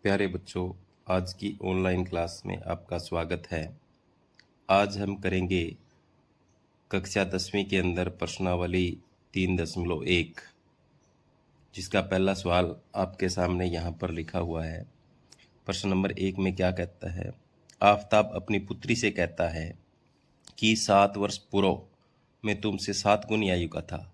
प्यारे बच्चों, आज की ऑनलाइन क्लास में आपका स्वागत है। आज हम करेंगे कक्षा 10वीं के अंदर प्रश्नावली 3.1, जिसका पहला सवाल आपके सामने यहाँ पर लिखा हुआ है। प्रश्न नंबर 1 में क्या कहता है? आफताब अपनी पुत्री से कहता है कि 7 वर्ष पूर्व में तुमसे 7 गुनी आयु का था।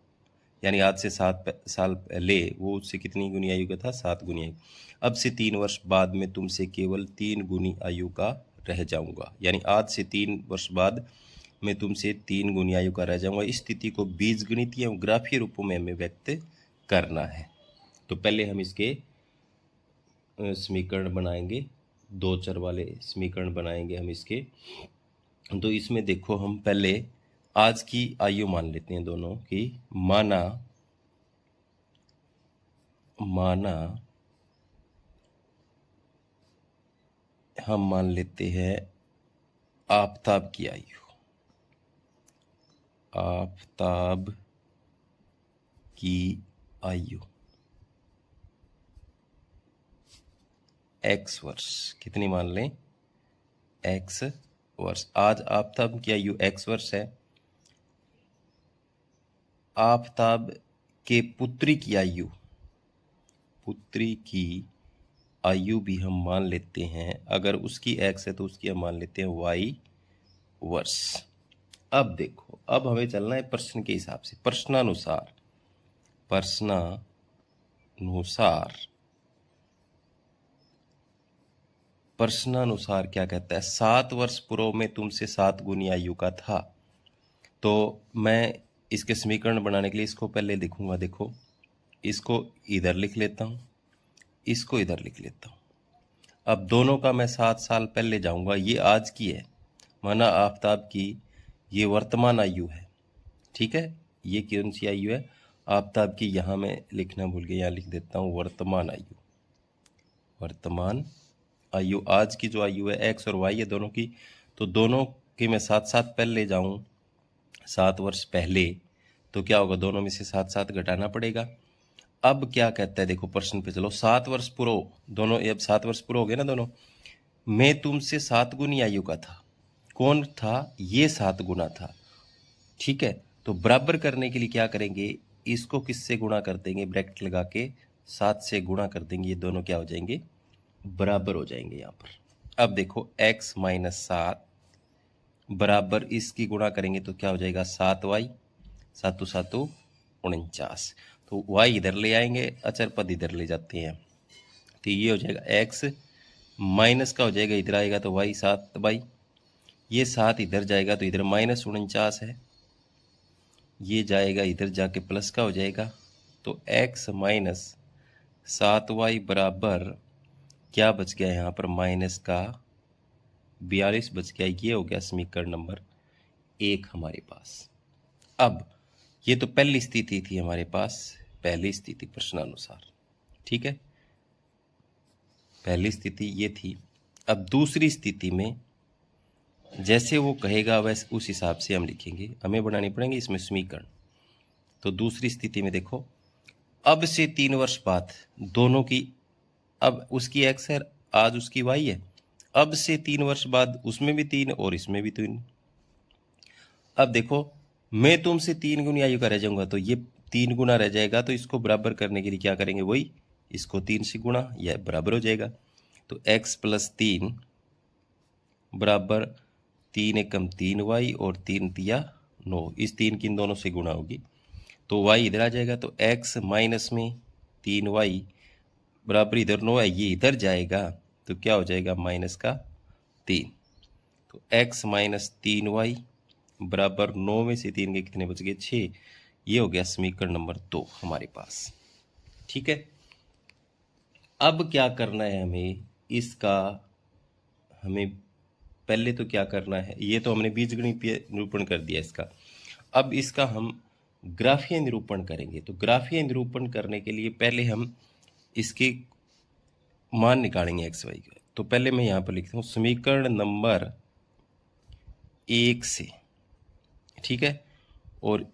यानी आज से 7 साल पहले वो उससे कितनी गुनी आयु का था? 7 गुनी आयु। अब से 3 वर्ष बाद में तुमसे केवल 3 गुनी आयु का रह जाऊंगा। यानी आज से 3 वर्ष बाद मैं तुमसे 3 गुनी आयु का रह जाऊंगा। इस स्थिति को बीजगणितीय एवं ग्राफीय रूपों में हमें व्यक्त करना है। तो पहले हम इसके समीकरण बनाएंगे, 2 चर वाले समीकरण बनाएंगे हम इसके। तो इसमें देखो, हम पहले आज की आयु मान लेते हैं दोनों की। माना हम मान लेते हैं आफताब की आयु। आफताब की आयु x वर्ष। कितनी मान लें? x वर्ष। आज आफताब की आयु x वर्ष है। आफताब के पुत्री की आयु भी हम मान लेते हैं। अगर उसकी x है तो उसकी हम मान लेते हैं y वर्ष। अब देखो, अब हमें चलना है प्रश्न के हिसाब से। प्रश्नानुसार क्या कहता है? 7 वर्ष पूर्व में तुमसे 7 गुनी आयु का था। तो मैं इसके समीकरण बनाने के लिए इसको पहले लिखूंगा। देखो, इसको इधर लिख लेता हूँ, इसको इधर लिख लेता हूँ। अब दोनों का मैं 7 साल पहले जाऊंगा। ये आज की है, माना आफताब की ये वर्तमान आयु है। ठीक है, ये कौन सी आयु है? आफताब की। यहाँ मैं लिखना भूल गया, यहाँ लिख देता हूँ वर्तमान आयु। आज की जो आयु है x और y है दोनों की, तो दोनों की मैं 7 साथ पहले जाऊं, 7 वर्ष पहले, तो क्या होगा? दोनों में से 7 साथ घटाना पड़ेगा। अब क्या कहता है? देखो प्रश्न पे चलो। 7 वर्ष पूर्व, दोनों अब 7 वर्ष पूर्व हो गए ना दोनों। मैं तुमसे 7 गुनी आयु का था। कौन था? ये 7 गुना था। ठीक है, तो बराबर करने के लिए क्या करेंगे? इसको किससे गुणा कर देंगे? ब्रैकेट लगा के 7 से गुणा कर देंगे। ये दोनों क्या हो जाएंगे? बराबर हो जाएंगे यहाँ पर। अब देखो, x माइनस 7 बराबर इसकी गुणा करेंगे तो क्या हो जाएगा? 7y। 7 7 49। तो y इधर ले आएंगे, अचर पद इधर ले जाते हैं, तो ये हो जाएगा x माइनस का हो जाएगा, इधर आएगा तो y 7y। ये 7 इधर जाएगा तो इधर माइनस 49 है, ये जाएगा इधर जाके प्लस का हो जाएगा। तो x माइनस 7y बराबर क्या बच गया यहाँ पर? माइनस का 42 बच गया। ये हो गया समीकरण नंबर 1 हमारे पास। अब ये तो पहली स्थिति थी हमारे पास, पहली स्थिति प्रश्नानुसार। ठीक है, पहली स्थिति ये थी। अब दूसरी स्थिति में जैसे वो कहेगा वैसे उस हिसाब से हम लिखेंगे, हमें बनानी पड़ेंगे इसमें समीकरण। तो दूसरी स्थिति में देखो, अब से 3 वर्ष बाद दोनों की, अब उसकी x है, आज उसकी y है। अब से 3 वर्ष बाद उसमें भी 3 और इसमें भी 3। अब देखो, मैं तुमसे 3 गुनी आयु का रह जाऊंगा, तो ये 3 गुना रह जाएगा। तो इसको बराबर करने के लिए क्या करेंगे? वही इसको 3 से गुणा, यह बराबर हो जाएगा। तो x प्लस 3 बराबर 3 एकम 3y और 3 तिया 9। इस 3 की इन दोनों से गुणा होगी तो y इधर आ जाएगा। तो x माइनस में 3y बराबर इधर 9 है, ये इधर जाएगा तो क्या हो जाएगा? माइनस का 3। तो x माइनस 3y बराबर 9 में से 3 के कितने बच गए? 6। ये हो गया समीकरण नंबर 2 हमारे पास। ठीक है, अब क्या करना है हमें? इसका हमें पहले तो क्या करना है? ये तो हमने बीजगणितीय निरूपण कर दिया इसका। अब इसका हम ग्राफीय निरूपण करेंगे। तो ग्राफीय निरूपण करने के लिए पहले हम इसके मान निकालेंगे x y का। तो पहले मैं यहाँ पर लिखता हूँ समीकरण नंबर 1 से। ठीक है, और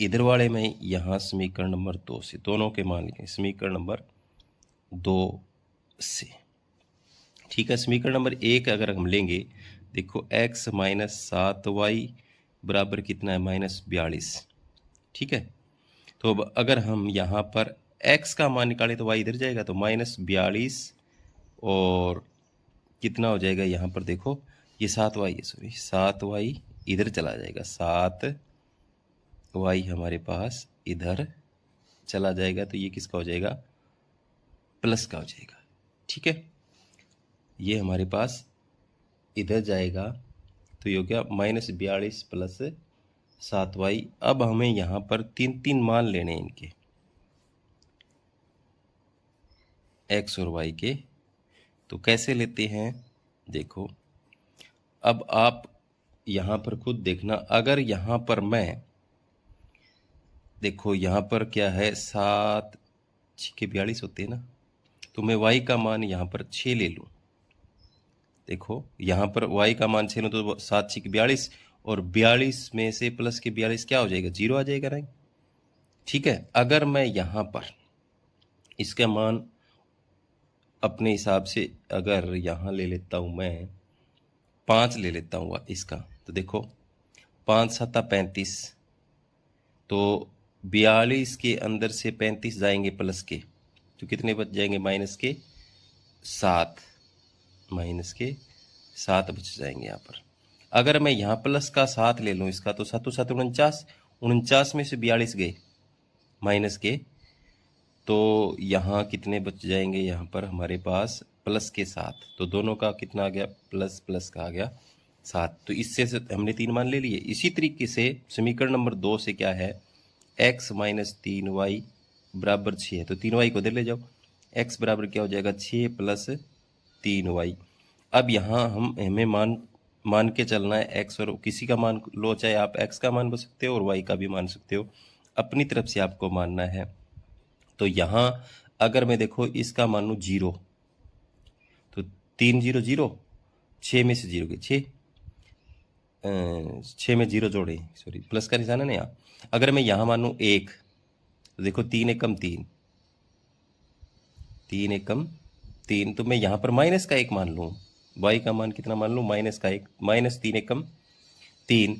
इधर वाले में यहाँ समीकरण नंबर 2 से, दोनों के मान लिखें समीकरण नंबर 2 से। ठीक है। समीकरण नंबर 1 अगर हम लेंगे, देखो x माइनस 7y बराबर कितना है, -42। ठीक है। तो अब अगर हम यहाँ पर x का मान निकालें तो y इधर जाएगा, तो -42 और कितना हो जाएगा यहाँ पर, देखो ये 7y है, सॉरी 7y इधर चला जाएगा, 7y हमारे पास इधर चला जाएगा, तो ये किसका हो जाएगा, प्लस का हो जाएगा। ठीक है, ये हमारे पास इधर जाएगा, तो ये हो गया -42 प्लस 7y। अब हमें यहाँ पर 3 मान लेने हैं इनके, x और y के। तो कैसे लेते हैं, देखो अब आप यहाँ पर खुद देखना, अगर यहाँ पर मैं, देखो यहाँ पर क्या है, 7 6 42 होते हैं ना, तो मैं y का मान यहाँ पर 6 ले लूँ। देखो यहाँ पर y का मान 6 लूँ तो 7 6 42, और 42 में से प्लस के 42 क्या हो जाएगा, 0 आ जाएगा ना। ठीक है, अगर मैं यहाँ पर इसका मान अपने हिसाब से अगर यहाँ ले लेता हूँ, मैं 5 ले लेता हूँ इसका, तो देखो 5 7 35, तो 42 के अंदर से 35 जाएंगे प्लस के, तो कितने बच जाएंगे, -7 बच जाएंगे यहाँ पर। अगर मैं यहाँ प्लस का 7 ले लूँ इसका, तो 7 7 49 में से 42 गए माइनस के, तो यहाँ कितने बच जाएंगे, यहाँ पर हमारे पास प्लस के 7, तो दोनों का कितना आ गया, प्लस प्लस का आ गया 7। तो इससे हमने 3 मान ले लिए। इसी तरीके से समीकरण नंबर 2 से क्या है, x माइनस 3y बराबर 6 है, तो 3y को इधर ले जाओ, x बराबर क्या हो जाएगा, 6 प्लस 3y। अब यहाँ हमें मान के चलना है x, और किसी का मान लो, चाहे आप x का मान बोल सकते हो और y का भी मान सकते हो, अपनी तरफ से आपको मानना है। तो यहाँ अगर मैं देखो इसका मान लूँ 0, तो 3 0 0, 6 में से 0 गए 6, 6 में 0 जोड़े, सॉरी प्लस का निशान है ना यहाँ। अगर मैं यहाँ मानूँ 1, तो देखो 3 एकम 3, 3 एकम 3, तो मैं यहाँ पर माइनस का 1 मान लूँ, y का मान कितना मान लूँ, -1, -3 एकम 3,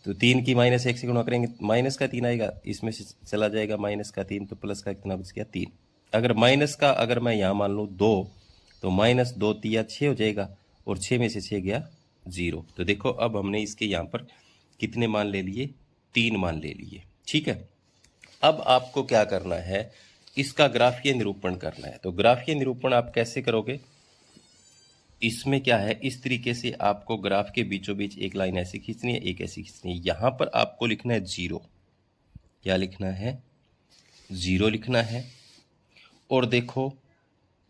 तो 3 की -1 से गुणा करेंगे, माइनस का 3 आएगा, इसमें से चला जाएगा -3, तो प्लस का कितना बच गया, 3। अगर माइनस का अगर मैं यहाँ मान लूँ 2, तो -2 3 6 हो जाएगा, और 6 में से 6 गया 0। तो देखो अब हमने इसके यहाँ पर कितने मान ले लिए, 3 मान ले लिए। ठीक है, अब आपको क्या करना है, इसका ग्राफीय निरूपण करना है। तो ग्राफीय निरूपण आप कैसे करोगे, इसमें क्या है, इस तरीके से आपको ग्राफ के बीचों बीच एक लाइन ऐसी खींचनी है, एक ऐसी खींचनी है। यहाँ पर आपको लिखना है 0, क्या लिखना है, 0 लिखना है। और देखो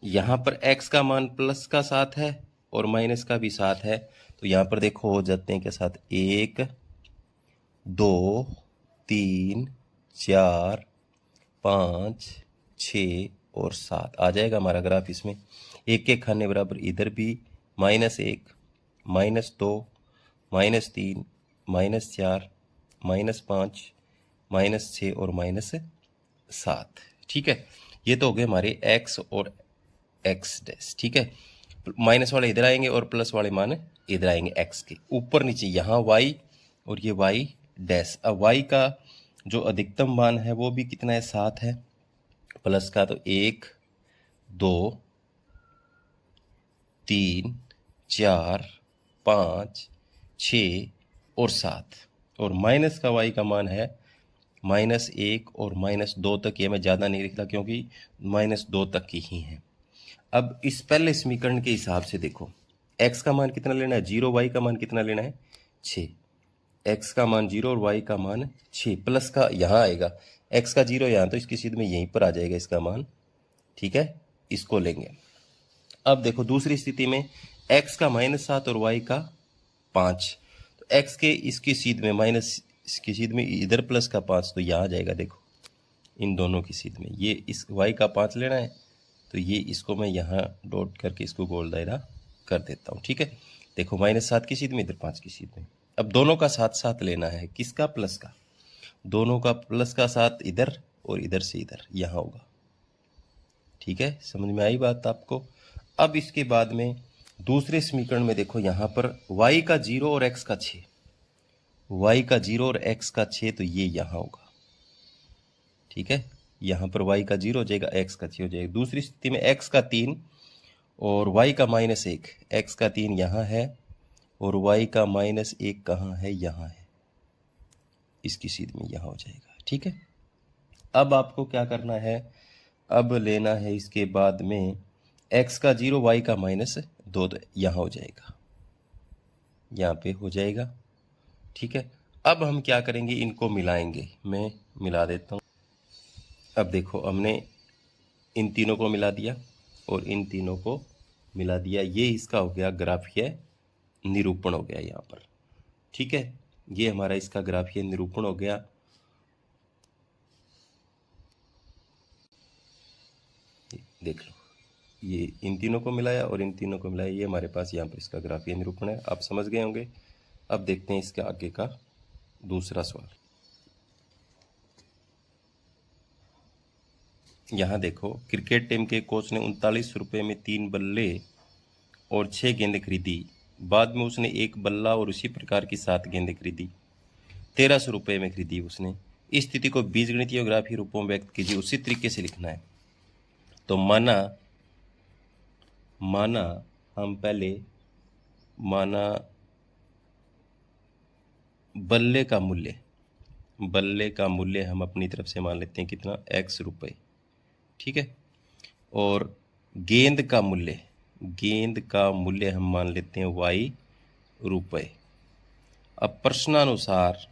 यहाँ पर x का मान प्लस का 7 है और माइनस का भी 7 है, तो यहाँ पर देखो हो जाते हैं क्या साथ, 1 2 3 4 5 6 और 7 आ जाएगा हमारा ग्राफ। इसमें एक एक खाने बराबर इधर भी -1 -2 -3 -4 -5 -6 और -7। ठीक है, ये तो हो गए हमारे x और x डैश। ठीक है, माइनस वाले इधर आएंगे और प्लस वाले मान इधर आएंगे x के ऊपर नीचे, यहाँ y और ये y डैश। अब y का जो अधिकतम मान है वो भी कितना है, 7 है, प्लस का तो 1 2 3 4 5 6 और 7, और माइनस का y का मान है -1 और -2 तक। ये मैं ज़्यादा नहीं लिखता क्योंकि -2 तक की ही है। अब इस पहले समीकरण के हिसाब से देखो, x का मान कितना लेना है 0, y का मान कितना लेना है 6, x का मान 0 और y का मान 6, प्लस का यहाँ आएगा, x का 0 यहाँ, तो इसकी सीध में यहीं पर आ जाएगा इसका मान। ठीक है, इसको लेंगे। अब देखो दूसरी स्थिति में x का -7 और y का 5, तो x के इसकी सीध में माइनस, इसकी सीध में इधर प्लस का 5, तो यहाँ आ जाएगा। देखो इन दोनों की सीध में ये इस y का 5 लेना है, तो ये इसको मैं यहाँ डॉट करके इसको गोल दायरा कर देता हूँ। ठीक है, देखो -7 की सीध में, इधर 5 की सीध में। अब दोनों का साथ साथ लेना है, किसका, प्लस का, दोनों का प्लस का साथ इधर और इधर से इधर यहाँ होगा। ठीक है, समझ में आई बात आपको। अब इसके बाद में दूसरे समीकरण में देखो यहाँ पर y का 0 और x का 6, y का 0 और x का 6, तो ये यहाँ होगा, ठीक है। यहाँ पर y का 0 हो जाएगा, x का 6 हो जाएगा। दूसरी स्थिति में x का 3 और y का -1, x का 3 यहाँ है और y का -1 कहाँ है, यहाँ है, इसकी सीध में यहाँ हो जाएगा, ठीक है। अब आपको क्या करना है, अब लेना है इसके बाद में x का 0 y का -2, तो यहाँ हो जाएगा, यहाँ पे हो जाएगा, ठीक है। अब हम क्या करेंगे, इनको मिलाएंगे, मैं मिला देता हूँ। अब देखो हमने इन तीनों को मिला दिया और इन तीनों को मिला दिया, ये इसका हो गया ग्राफीय निरूपण हो गया यहाँ पर, ठीक है। ये हमारा इसका ग्राफीय निरूपण हो गया। देख लो, ये इन तीनों को मिलाया और इन तीनों को मिलाया, ये हमारे पास यहाँ पर इसका ग्राफीय निरूपण है। आप समझ गए होंगे। अब देखते हैं इसके आगे का दूसरा सवाल। यहाँ देखो, क्रिकेट टीम के कोच ने 39 रुपये में 3 बल्ले और 6 गेंदें खरीदी। बाद में उसने एक बल्ला और उसी प्रकार की 7 गेंदें खरीदी। 1300 रुपये में खरीदी उसने। इस स्थिति को बीजगणितीय और ग्राफीय रूपों में व्यक्त कीजिए। उसी तरीके से लिखना है। तो माना हम पहले बल्ले का मूल्य हम अपनी तरफ से मान लेते हैं कितना, x रुपये, ठीक है। और गेंद का मूल्य हम मान लेते हैं y रुपये। अब प्रश्नानुसार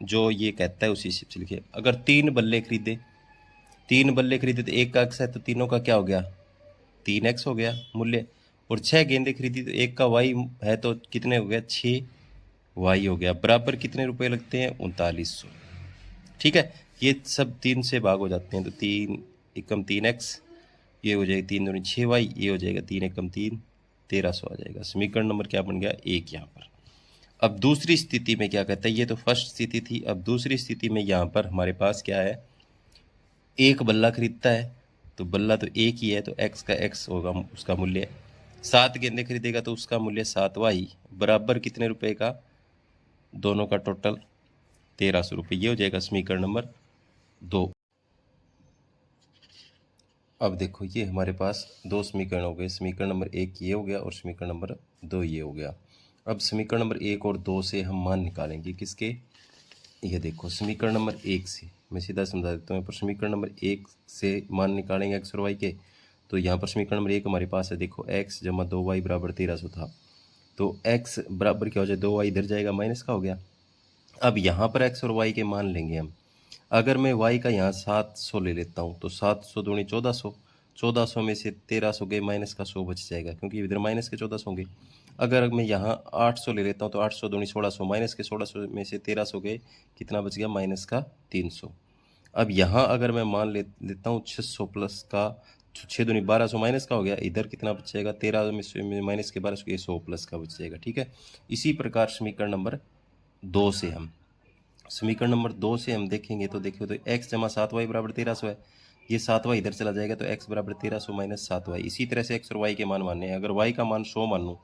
जो ये कहता है उसी हिसाब से लिखिए। अगर 3 बल्ले खरीदे तो एक का x है, तो तीनों का क्या हो गया, 3x हो गया मूल्य। और 6 गेंदें खरीदी तो एक का y है, तो कितने हो गया, 6y हो गया। बराबर कितने रुपए लगते हैं, 3900, ठीक है। ये सब 3 से भाग हो जाते हैं, तो 3 एकम 3x, ये हो जाएगा 3 दूनी 6y, ये हो जाएगा 3 एकम 3, 1300 आ जाएगा। समीकरण नंबर क्या बन गया, 1 यहाँ पर। अब दूसरी स्थिति में क्या कहता है, ये तो फर्स्ट स्थिति थी। अब दूसरी स्थिति में यहाँ पर हमारे पास क्या है, एक बल्ला खरीदता है, तो बल्ला तो एक ही है, तो x का x होगा उसका मूल्य। 7 गेंदें खरीदेगा तो उसका मूल्य 7y, बराबर कितने रुपए का, दोनों का टोटल 1300 रुपये। ये हो जाएगा समीकरण नंबर 2। अब देखो, ये हमारे पास 2 समीकरण हो गए। समीकरण नंबर 1 ये हो गया और समीकरण नंबर 2 ये हो गया। अब समीकरण नंबर 1 और 2 से हम मान निकालेंगे किसके, ये देखो समीकरण नंबर 1 से मैं सीधा समझा देता हूँ। पर समीकरण नंबर 1 से मान निकालेंगे x और y के, तो यहाँ पर समीकरण नंबर 1 हमारे पास है, देखो x जमा 2y बराबर 1300 था, तो x बराबर क्या हो जाए, 2y इधर जाएगा, माइनस का हो गया। अब यहाँ पर x और y के मान लेंगे हम। अगर मैं y का यहाँ 700 ले लेता हूँ, तो 700 दूनी 1400, 1400 में से 1300 गए, माइनस का 100 बच जाएगा, क्योंकि इधर माइनस के 1400 होंगे। अगर मैं यहाँ 800 ले लेता हूँ, तो 800 दूनी 1600, माइनस के 1600 में से 1300 गए, कितना बच गया, माइनस का 300। अब यहाँ अगर मैं मान लेता हूँ 600 प्लस का, 6 दूनी 1200, माइनस का हो गया, इधर कितना बच जाएगा, 13 में माइनस के 1200, ये 100 प्लस का बच जाएगा, ठीक है। इसी प्रकार समीकरण नंबर 2 से हम देखेंगे, तो देखिए, तो x जमा 7y बराबर 1300 है, ये 7y इधर चला जाएगा, तो x बराबर 1300 माइनस 7y। इसी तरह से x और y के मान मानने हैं। अगर y का मान 100 मान लूँ,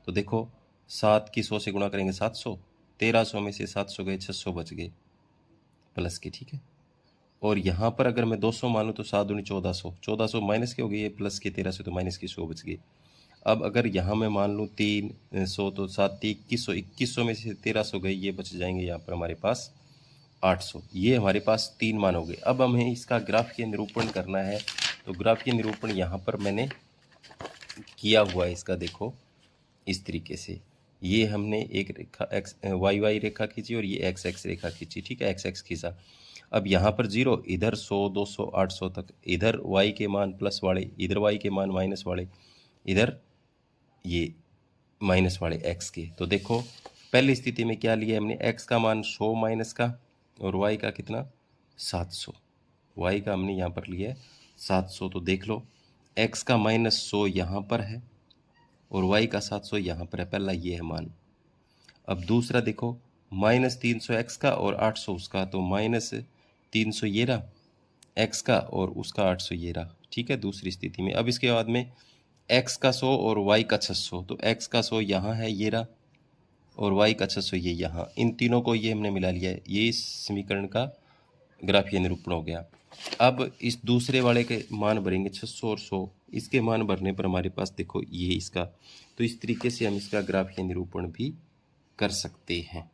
तो देखो 7 की 100 से गुणा करेंगे 700, 1300 में से 700 गए, 600 बच गए प्लस के, ठीक है। और यहाँ पर अगर मैं 200 मान लूँ, तो 7 दूनी 1400, 1400 माइनस के हो गए, ये प्लस के 1300, तो माइनस की 100 बच गए। अब अगर यहाँ मैं मान लूँ 300, तो 7 2100, 2100 में से 1300 गए, ये बच जाएंगे यहाँ पर हमारे पास 800। ये हमारे पास 3 मान हो गए। अब हमें इसका ग्राफीय निरूपण करना है, तो ग्राफीय निरूपण यहाँ पर मैंने किया हुआ है इसका, देखो इस तरीके से। ये हमने एक रेखा एक्स वाई रेखा खींची और ये एक्स एक्स रेखा खींची, ठीक है, एक्स एक्स खींचा। अब यहाँ पर 0, इधर 100 200 800 तक, इधर y के मान प्लस वाले, इधर y के मान माइनस वाले, इधर ये माइनस वाले x के। तो देखो पहली स्थिति में क्या लिया हमने, x का मान 100 माइनस का और y का कितना 700, y का हमने यहाँ पर लिया है 700। तो देख लो x का -100 यहाँ पर है और y का 700 यहाँ पर है, पहला ये है मान। अब दूसरा देखो -300 x का और 800 उसका, तो -300 ये रहा x का और उसका 800 ये रहा, ठीक है, दूसरी स्थिति में। अब इसके बाद में x का 100 और y का 600, तो x का 100 यहाँ है ये रहा, और y का 600 ये यहाँ, इन तीनों को ये हमने मिला लिया है, ये इस समीकरण का ग्राफीय निरूपण हो गया। अब इस दूसरे वाले के मान भरेंगे 600 और 100, इसके मान भरने पर हमारे पास देखो ये इसका, तो इस तरीके से हम इसका ग्राफीय निरूपण भी कर सकते हैं।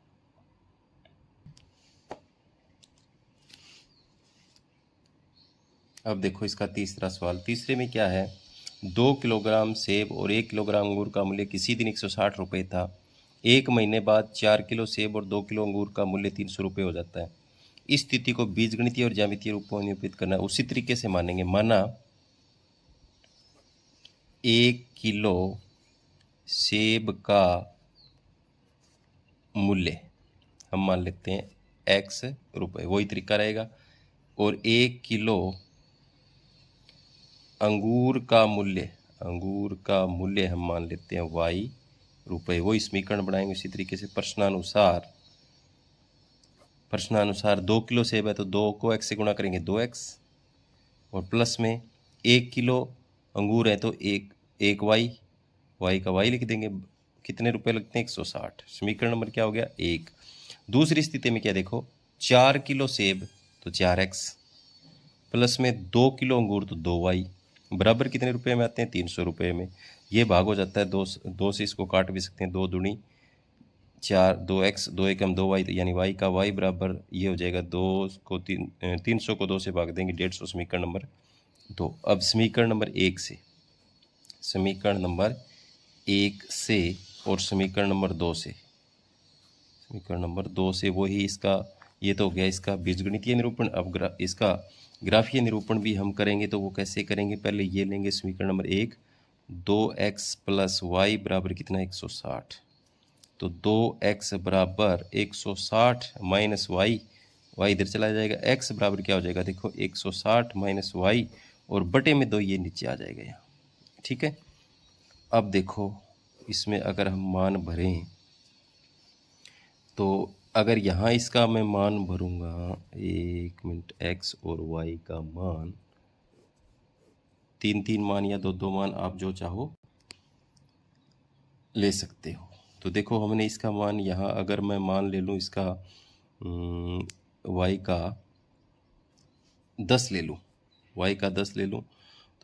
अब देखो इसका तीसरा सवाल, तीसरे में क्या है, 2 किलोग्राम सेब और 1 किलोग्राम अंगूर का मूल्य किसी दिन 160 रुपये था, एक महीने बाद 4 किलो सेब और 2 किलो अंगूर का मूल्य 300 रुपये हो जाता है। इस स्थिति को बीजगणितीय और ज्यामितीय रूपों में निरूपित करना है। उसी तरीके से मानेंगे, माना 1 किलो सेब का मूल्य हम मान लेते हैं x रुपये, वही तरीका रहेगा, और 1 किलो अंगूर का मूल्य हम मान लेते हैं y रुपये, वही समीकरण बनाएंगे उसी तरीके से। प्रश्नानुसार 2 किलो सेब है तो 2 को x से गुणा करेंगे 2x, और प्लस में 1 किलो अंगूर है तो एक y का y लिख देंगे, कितने रुपए लगते हैं 160। समीकरण नंबर क्या हो गया 1। दूसरी स्थिति में क्या देखो, 4 किलो सेब तो 4x, प्लस में 2 किलो अंगूर तो 2y, बराबर कितने रुपए में आते हैं 300 रुपये में। ये भाग हो जाता है, दो से इसको काट भी सकते हैं, 2 दूनी 4, 2x, 2 एकम 2y, यानी y का y बराबर ये हो जाएगा 300 को 2 से भाग देंगे 150, समीकरण नंबर 2। अब समीकरण नंबर 1 से और समीकरण नंबर 2 से वही इसका, ये तो हो गया इसका बीजगणितीय निरूपण। अब इसका ग्राफीय निरूपण भी हम करेंगे, तो वो कैसे करेंगे, पहले ये लेंगे समीकरण नंबर 1, 2x प्लस वाई बराबर कितना 160, तो 2x बराबर 160 माइनस वाई इधर चला जाएगा, x बराबर क्या हो जाएगा देखो 160 माइनस वाई, और बटे में 2 ये नीचे आ जाएगा यहाँ, ठीक है। अब देखो इसमें अगर हम मान भरें, तो अगर यहाँ इसका मैं मान भरूंगा, 1 मिनट, x और y का मान 3 मान या 2 मान, आप जो चाहो ले सकते हो। तो देखो हमने इसका मान यहाँ, अगर मैं मान ले लूँ इसका y का 10 ले लूँ,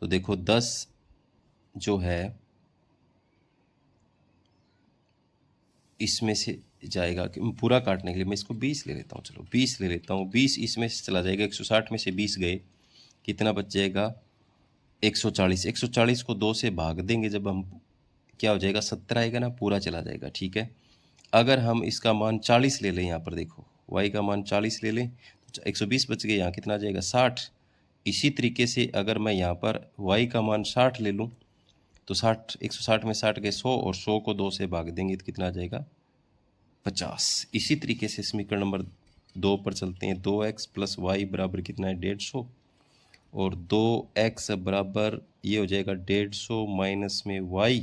तो देखो 10 जो है इसमें से जाएगा, कि पूरा काटने के लिए मैं इसको 20 ले लेता हूँ, चलो 20 ले लेता हूँ, 20 इसमें से चला जाएगा, 160 में से 20 गए, कितना बच जाएगा 140। 140 को 2 से भाग देंगे जब हम, क्या हो जाएगा 70 आएगा ना, पूरा चला जाएगा, ठीक है। अगर हम इसका मान 40 ले लें, यहाँ पर देखो y का मान 40 ले लें तो 120 बच गए, यहाँ कितना आ जाएगा 60। इसी तरीके से अगर मैं यहाँ पर y का मान 60 ले लूँ तो 160 में 60 गए 100, और 100 को 2 से भाग देंगे तो कितना आ जाएगा 50। इसी तरीके से समीकरण नंबर 2 पर चलते हैं, 2x प्लस वाई बराबर कितना है 150, और 2x बराबर ये हो जाएगा 150 माइनस में y,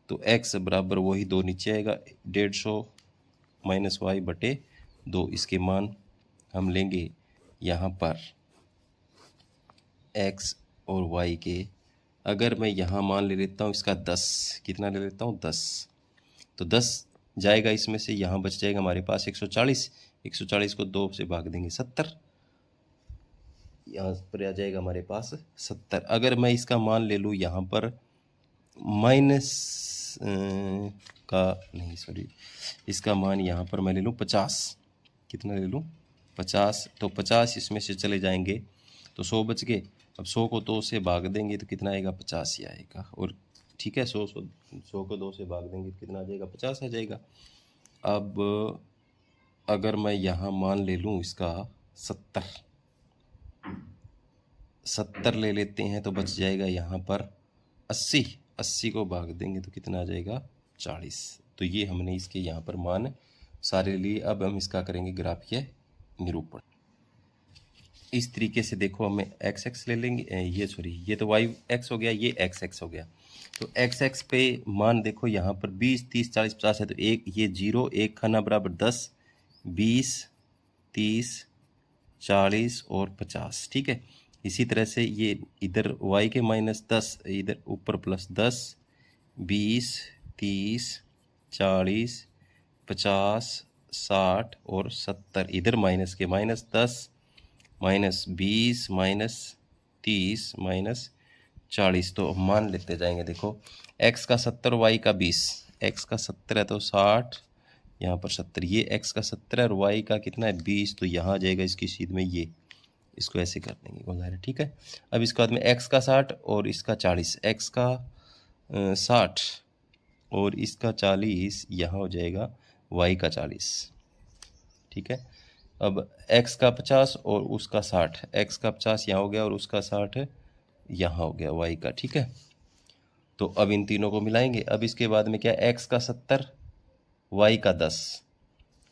तो x बराबर वही 2 नीचे आएगा, 150 माइनस वाई बटे 2। इसके मान हम लेंगे यहाँ पर x और y के, अगर मैं यहाँ मान ले लेता हूँ इसका 10, कितना ले लेता हूँ 10, तो 10 जाएगा इसमें से, यहाँ बच जाएगा हमारे पास 140, 140 को 2 से भाग देंगे 70, यहाँ पर आ जाएगा हमारे पास 70। अगर मैं इसका मान ले लूँ यहाँ पर माइनस इसका मान यहाँ पर मैं ले लूँ 50, कितना ले लूँ 50, तो 50 इसमें से चले जाएंगे तो 100 बच गए। अब 100 को 2 से भाग देंगे तो कितना आएगा 50 ही आएगा, और ठीक है 100 को 2 से भाग देंगे तो कितना आ जाएगा 50 आ जाएगा। अब अगर मैं यहाँ मान ले लूँ इसका 70 ले लेते हैं तो बच जाएगा यहाँ पर 80 को भाग देंगे तो कितना आ जाएगा 40। तो ये हमने इसके यहाँ पर मान सारे लिए। अब हम इसका करेंगे ग्राफीय निरूपण। इस तरीके से देखो हमें x ले लेंगे, ये तो y(x) हो गया, ये x हो गया। तो x पे मान देखो यहाँ पर 20, 30, 40, 50 है, तो एक ये 0, एक खाना बराबर 10, 20, 30, 40 और 50, ठीक है। इसी तरह से ये इधर y के -10, इधर ऊपर +10, 20, 30, 40, 50, 60 और 70, इधर माइनस के -10, -20, -30, -40। तो मान लेते जाएंगे। देखो x का 70, y का 20, x का 70 है तो 60, यहाँ पर 70, ये x का 70 है और y का कितना है 20, तो यहाँ आ जाएगा इसकी सीध में ये, इसको ऐसे कर देंगे गुजारा, ठीक है। अब इसके बाद में x का 60 और इसका 40, x का 60 और इसका 40, यहाँ हो जाएगा y का 40, ठीक है। अब x का 50 और उसका 60, x का 50 यहाँ हो गया और उसका 60 यहाँ हो गया y का, ठीक है। तो अब इन तीनों को मिलाएंगे। अब इसके बाद में क्या, x का 70, y का 10,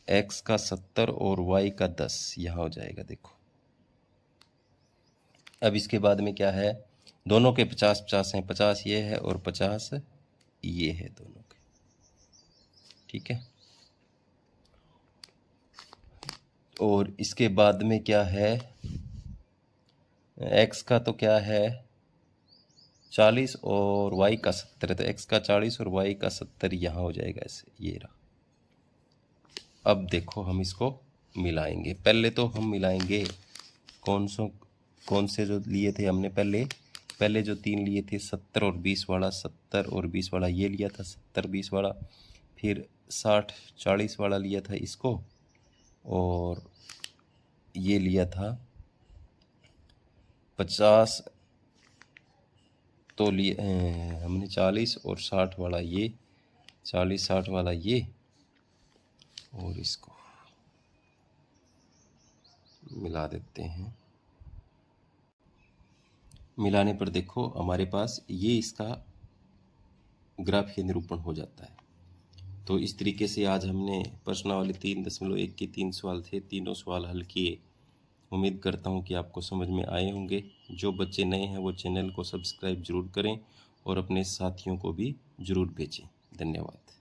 x का 70 और y का 10 यहाँ हो जाएगा, देखो। अब इसके बाद में क्या है, दोनों के 50-50 हैं, 50 ये है और 50 ये है दोनों के, ठीक है। और इसके बाद में क्या है, x का तो क्या है 40 और y का 70 है, तो x का 40 और y का 70 यहाँ हो जाएगा ऐसे, ये रहा। अब देखो हम इसको मिलाएंगे। पहले तो हम मिलाएंगे कौन से जो लिए थे हमने, पहले जो 3 लिए थे 70 और 20 वाला, 70 और 20 वाला ये लिया था, 70 20 वाला, फिर 60 40 वाला लिया था इसको, और ये लिया था 50, तो लिए हमने 40 और 60 वाला ये, 40 60 वाला ये, और इसको मिला देते हैं। मिलाने पर देखो हमारे पास ये इसका ग्राफीय निरूपण हो जाता है। तो इस तरीके से आज हमने प्रश्नावली 3.1 के 3 सवाल थे, तीनों सवाल हल किए। उम्मीद करता हूँ कि आपको समझ में आए होंगे। जो बच्चे नए हैं वो चैनल को सब्सक्राइब जरूर करें और अपने साथियों को भी जरूर भेजें। धन्यवाद।